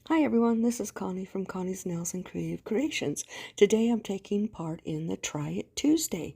Hi everyone, this is Connie from Connie's Nails and Creative Creations. Today I'm taking part in the Try It Tuesday.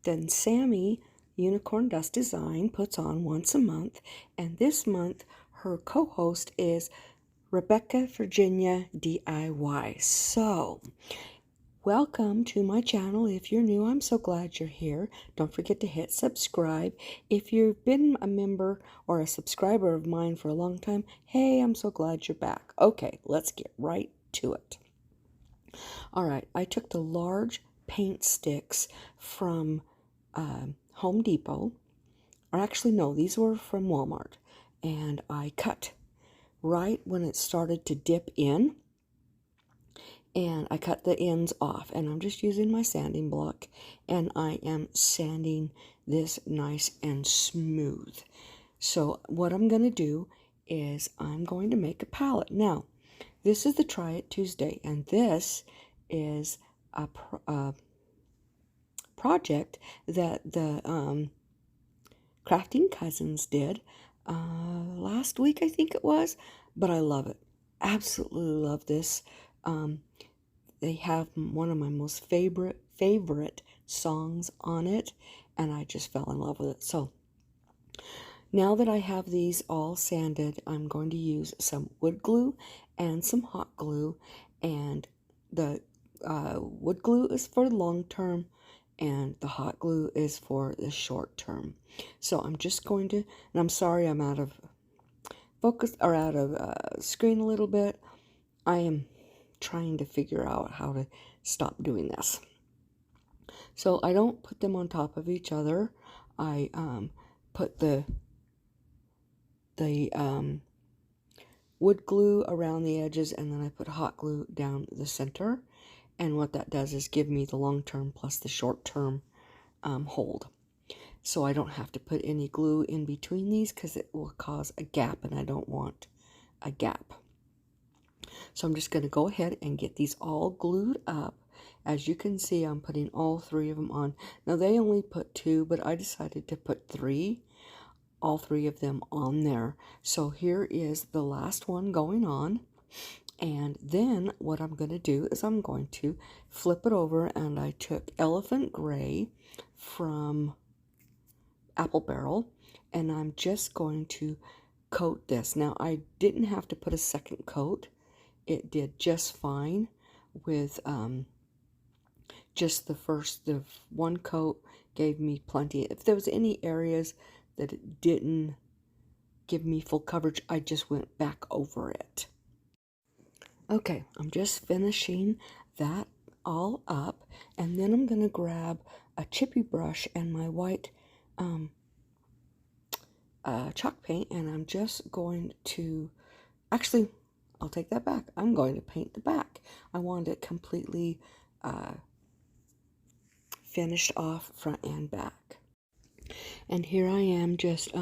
Then Sammie, Unicorn Dust Design, puts on once a month, and this month her co-host is Rebecca Virginia DIY. So, welcome to my channel. If you're new, I'm so glad you're here. Don't forget to hit subscribe. If you've been a member or a subscriber of mine for a long time, hey, I'm so glad you're back. Okay, let's get right to it. All right, I took the large paint sticks from Home Depot, or actually no, these were from Walmart, and I cut right when it started to dip in, and I cut the ends off, and I'm just using my sanding block, and I am sanding this nice and smooth. So what I'm going to do is I'm going to make a palette. Now, this is the Try It Tuesday, and this is a project that the crafting cousins did last week, I think it was, but I love it. Absolutely love this. They have one of my most favorite songs on it, and I just fell in love with it. So now that I have these all sanded, I'm going to use some wood glue and some hot glue, and the wood glue is for long term and the hot glue is for the short term. So I'm just going to, and I'm sorry I'm out of focus or out of screen a little bit. I am trying to figure out how to stop doing this. So I don't put them on top of each other. I put the wood glue around the edges, and then I put hot glue down the center. And what that does is give me the long term plus the short term hold. So I don't have to put any glue in between these because it will cause a gap, and I don't want a gap. So I'm just going to go ahead and get these all glued up. As you can see, I'm putting all three of them on. Now they only put two, but I decided to put three, all three of them on there. So here is the last one going on. And then what I'm going to do is I'm going to flip it over, and I took Elephant Gray from Apple Barrel, and I'm just going to coat this. Now I didn't have to put a second coat. It did just fine with just the one coat gave me plenty. If there was any areas that it didn't give me full coverage, I just went back over it. Okay, I'm just finishing that all up, and then I'm going to grab a chippy brush and my white chalk paint, and I'm just going to, actually, I'll take that back. I'm going to paint the back. I want it completely finished off front and back. And here I am just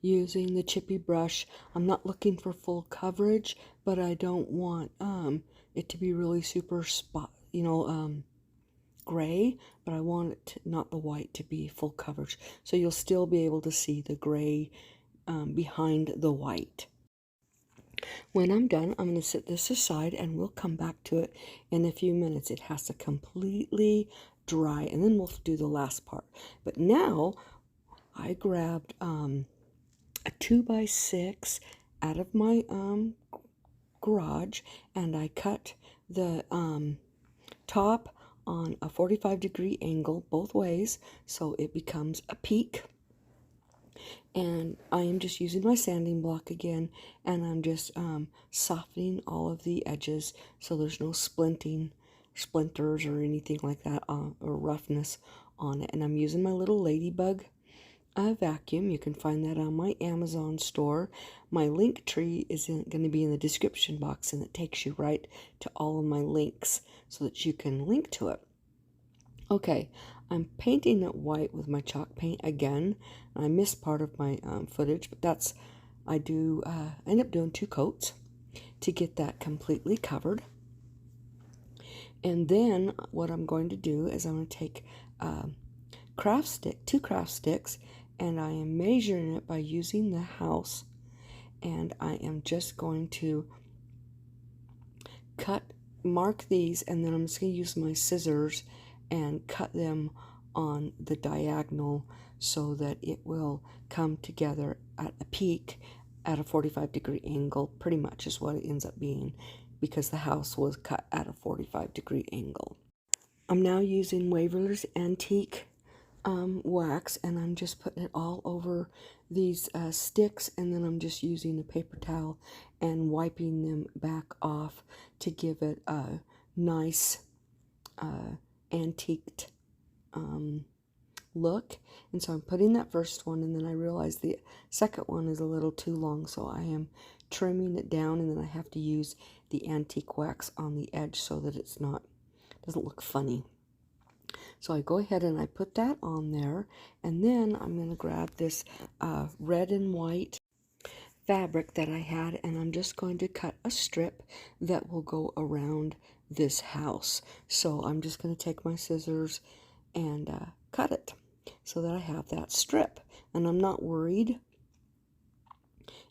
using the chippy brush. I'm not looking for full coverage, but I don't want it to be really super gray, but I want it to, not the white, to be full coverage. So you'll still be able to see the gray behind the white. When I'm done, I'm going to set this aside, and we'll come back to it in a few minutes. It has to completely dry, and then we'll do the last part. But now I grabbed a 2x6 out of my garage, and I cut the top on a 45-degree angle both ways, so it becomes a peak. And I am just using my sanding block again, and I'm just softening all of the edges so there's no splinters or anything like that, or roughness on it. And I'm using my little ladybug vacuum. You can find that on my Amazon store. My link tree is going to be in the description box, and it takes you right to all of my links so that you can link to it. Okay, I'm painting it white with my chalk paint again. I missed part of my footage, but that's, I do end up doing 2 coats to get that completely covered. And then what I'm going to do is I'm going to take two craft sticks, and I am measuring it by using the house, and I am just going to mark these, and then I'm just going to use my scissors and cut them on the diagonal so that it will come together at a peak at a 45-degree angle, pretty much is what it ends up being, because the house was cut at a 45-degree angle. I'm now using Waverly's Antique wax, and I'm just putting it all over these sticks, and then I'm just using a paper towel and wiping them back off to give it a nice antiqued look. And so I'm putting that first one, and then I realized the second one is a little too long, so I am trimming it down, and then I have to use the antique wax on the edge so that it's not, doesn't look funny. So I go ahead and I put that on there, and then I'm going to grab this red and white fabric that I had, and I'm just going to cut a strip that will go around this house. So I'm just going to take my scissors and cut it so that I have that strip, and I'm not worried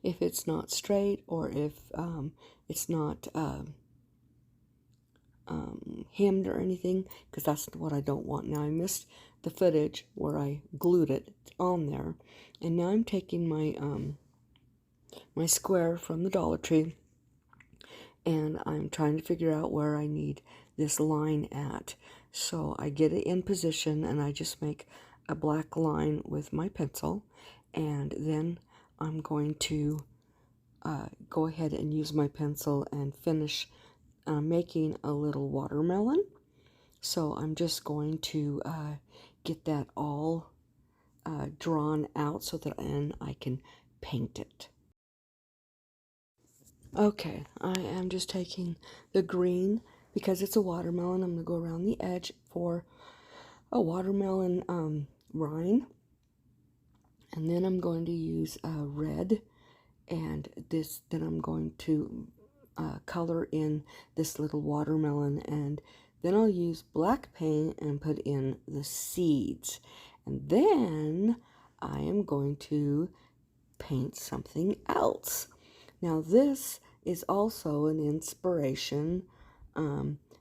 if it's not straight or if it's not hemmed or anything, because that's what I don't want. Now I missed the footage where I glued it on there, and now I'm taking my my square from the Dollar Tree, and I'm trying to figure out where I need this line at. So I get it in position, and I just make a black line with my pencil, and then I'm going to go ahead and use my pencil and finish making a little watermelon. So I'm just going to get that all drawn out so that then I can paint it. Okay, I am just taking the green, because it's a watermelon. I'm going to go around the edge for a watermelon rind, and then I'm going to use red, and this, then I'm going to color in this little watermelon, and then I'll use black paint and put in the seeds, and then I am going to paint something else. Now this is also an inspiration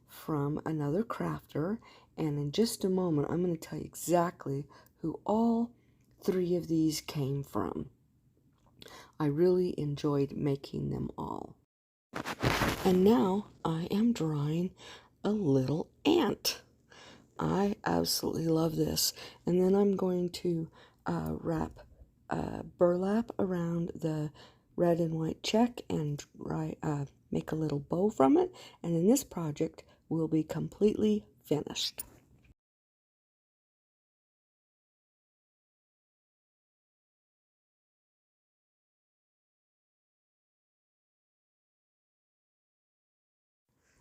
from another crafter, and in just a moment I'm going to tell you exactly who all three of these came from. I really enjoyed making them all. And now I am drawing a little ant. I absolutely love this. And then I'm going to wrap burlap around the red and white check and make a little bow from it. And then this project will be completely finished.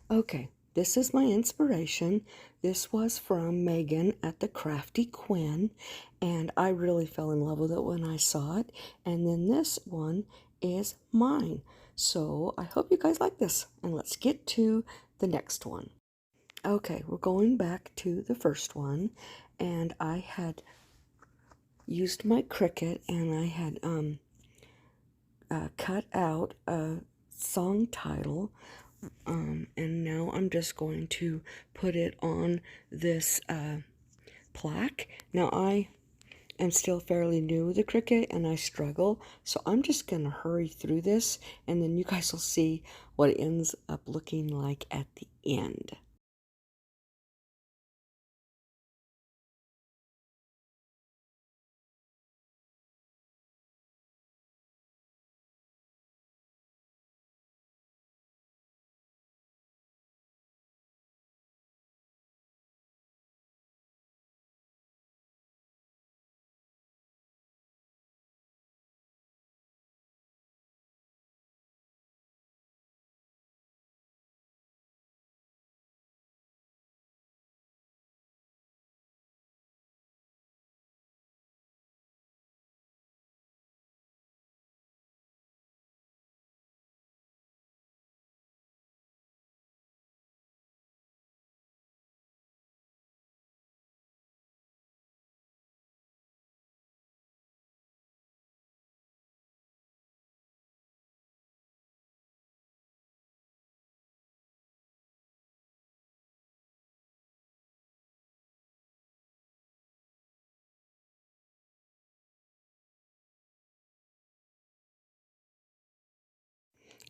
Okay, this is my inspiration. This was from Meagan at the Crafty Quinn, and I really fell in love with it when I saw it. And then this one is mine. So I hope you guys like this, and let's get to the next one. Okay, we're going back to the first one, and I had used my Cricut, and I had cut out a song title, and now I'm just going to put it on this plaque. Now I am still fairly new with the Cricut, and I struggle, so I'm just going to hurry through this, and then you guys will see what it ends up looking like at the end.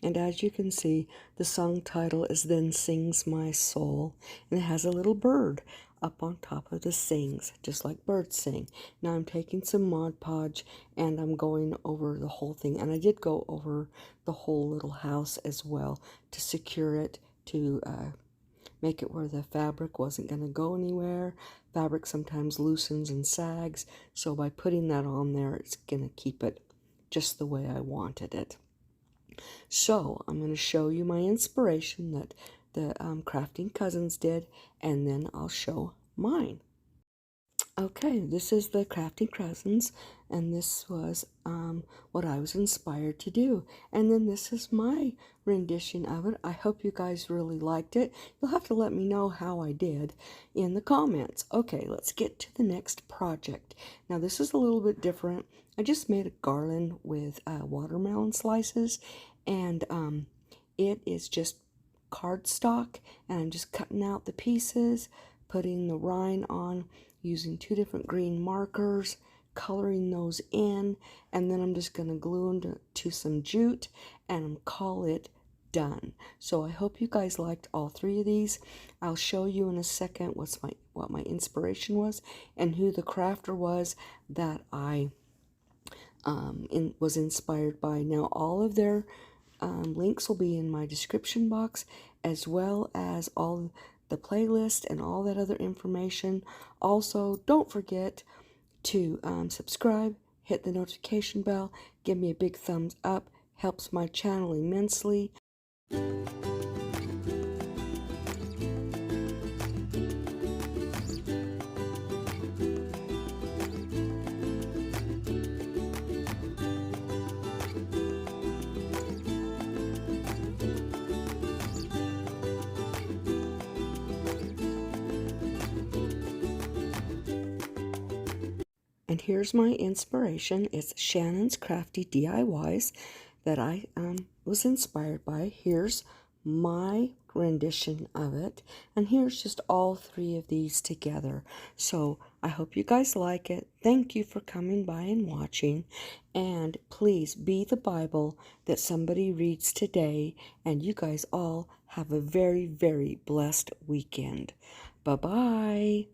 And as you can see, the song title is Then Sings My Soul, and it has a little bird up on top of the sings, just like birds sing. Now I'm taking some Mod Podge and I'm going over the whole thing, and I did go over the whole little house as well to secure it, to make it where the fabric wasn't going to go anywhere. Fabric sometimes loosens and sags, so by putting that on there, it's going to keep it just the way I wanted it. So I'm going to show you my inspiration that the Crafting Cousins did, and then I'll show mine. Okay, this is the Crafting Cousins, and this was what I was inspired to do. And then this is my rendition of it. I hope you guys really liked it. You'll have to let me know how I did in the comments. Okay, let's get to the next project. Now this is a little bit different. I just made a garland with watermelon slices, and it is just cardstock, and I'm just cutting out the pieces, putting the rind on, using 2 different green markers, coloring those in, and then I'm just going to glue them to some jute and call it done. So I hope you guys liked all 3 of these. I'll show you in a second what my inspiration was and who the crafter was that I was inspired by. Now all of their links will be in my description box, as well as all the playlist and all that other information. Also, don't forget to subscribe, hit the notification bell, give me a big thumbs up, helps my channel immensely. And here's my inspiration. It's Shannon's Crafty DIYs that I was inspired by. Here's my rendition of it. And here's just all 3 of these together. So I hope you guys like it. Thank you for coming by and watching. And please be the Bible that somebody reads today. And you guys all have a very, very blessed weekend. Bye-bye.